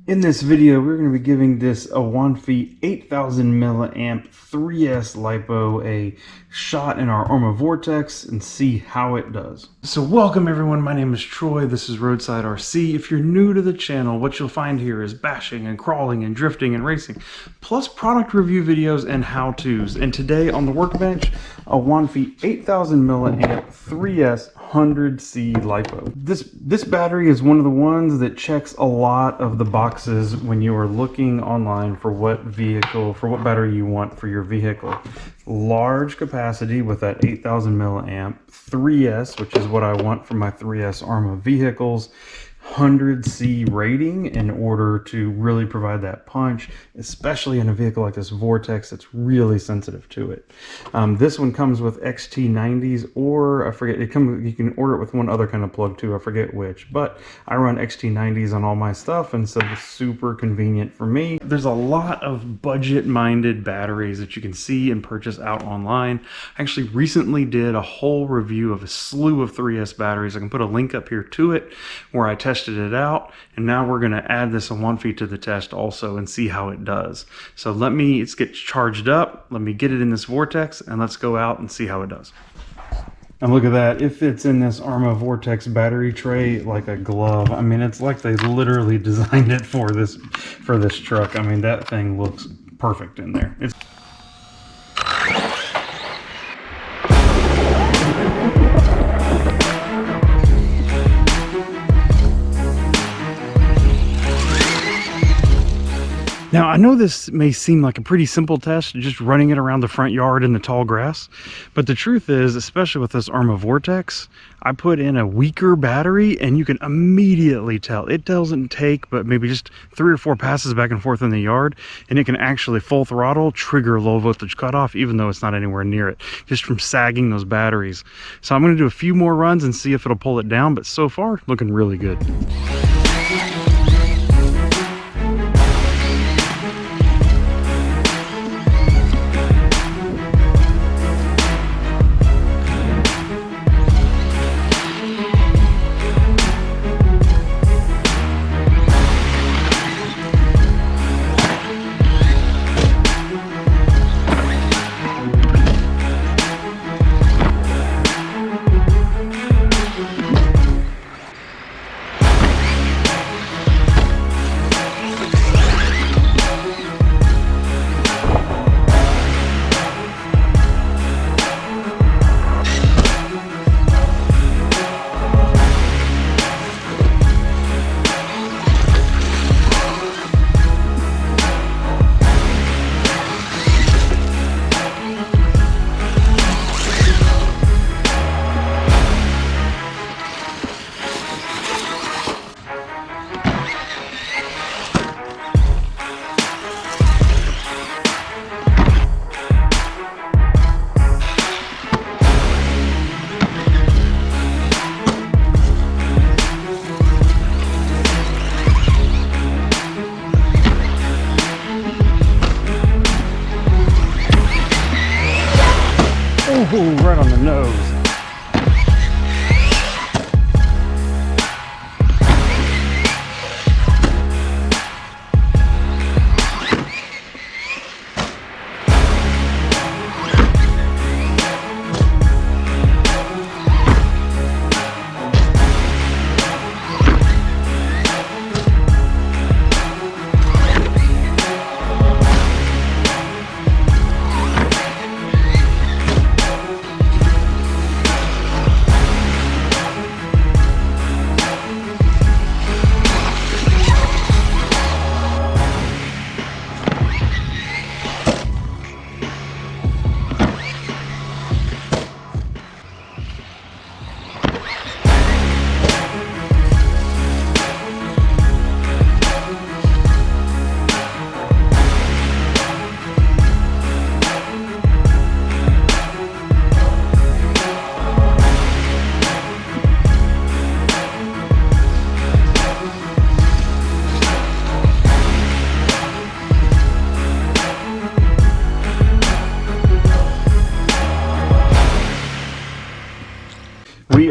In this video, we're going to be giving this Awanfi 8000mah 3S Lipo a shot in our Arrma Vortex and see how it does. So welcome everyone, my name is Troy, this is Roadside RC. If you're new to the channel, what you'll find here is bashing and crawling and drifting and racing, plus product review videos and how-tos. And today on the workbench, Awanfi 8000mah 3S 100C Lipo. This battery is one of the ones that checks a lot of the boxes when you are looking online for what battery you want for your vehicle. Large capacity with that 8000mah 3S, which is what I want for my 3S Arrma vehicles. 100C rating in order to really provide that punch, especially in a vehicle like this Vortex that's really sensitive to it. This one comes with XT90s, or I forget, you can order it with one other kind of plug too, I forget which, but I run XT90s on all my stuff, and so it's super convenient for me. There's a lot of budget-minded batteries that you can see and purchase out online. I actually recently did a whole review of a slew of 3S batteries. I can put a link up here to it where I tested it out, and now we're going to add this Awanfi to the test also and see how it does. So let's get charged up, let me get it in this Vortex, and let's go out and see how it does. And look at that, it fits in this Arrma Vortex battery tray like a glove. I mean, it's like they literally designed it for this truck. I mean, that thing looks perfect in there. Now, I know this may seem like a pretty simple test, just running it around the front yard in the tall grass, but the truth is, especially with this Arrma Vortex, I put in a weaker battery and you can immediately tell. It doesn't take but maybe just 3 or 4 passes back and forth in the yard, and it can actually full throttle trigger low voltage cutoff, even though it's not anywhere near it, just from sagging those batteries. So I'm going to do a few more runs and see if it'll pull it down, but so far, looking really good. Ooh, right on the nose.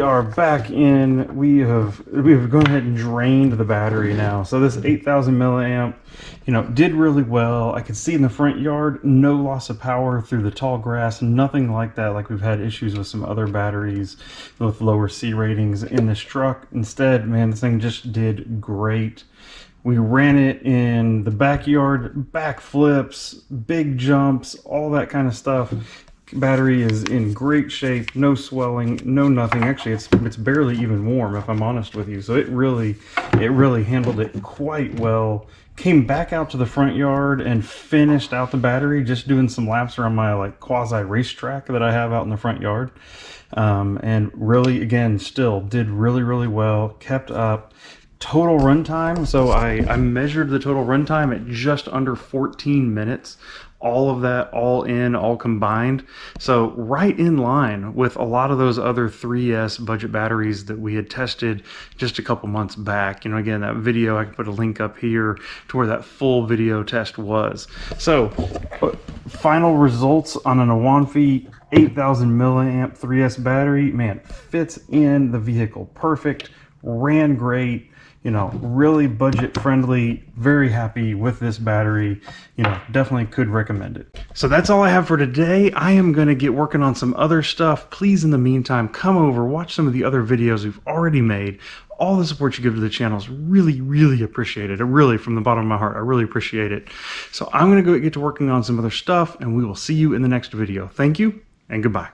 are back in. We have gone ahead and drained the battery now. So this 8000 milliamp, did really well. I could see in the front yard, no loss of power through the tall grass, nothing like that. Like we've had issues with some other batteries with lower C ratings in this truck. Instead, man, this thing just did great. We ran it in the backyard, back flips, big jumps, all that kind of stuff. Battery is in great shape, no swelling, no nothing. Actually, it's barely even warm, if I'm honest with you. So it really handled it quite well. Came back out to the front yard and finished out the battery, just doing some laps around my like quasi racetrack that I have out in the front yard. And really, again, still did really well, kept up. Total runtime, so I measured the total runtime at just under 14 minutes. All of that, all in, all combined. So right in line with a lot of those other 3S budget batteries that we had tested just a couple months back. Again, that video, I can put a link up here to where that full video test was. So final results on an Awanfi 8000 milliamp 3S battery, man, fits in the vehicle perfect, ran great. Really budget friendly, very happy with this battery, definitely could recommend it. So that's all I have for today. I am going to get working on some other stuff. Please, in the meantime, come over, watch some of the other videos we've already made. All the support you give to the channel is really appreciated. Really, from the bottom of my heart, I really appreciate it. So I'm going to go get to working on some other stuff, and we will see you in the next video. Thank you, and goodbye.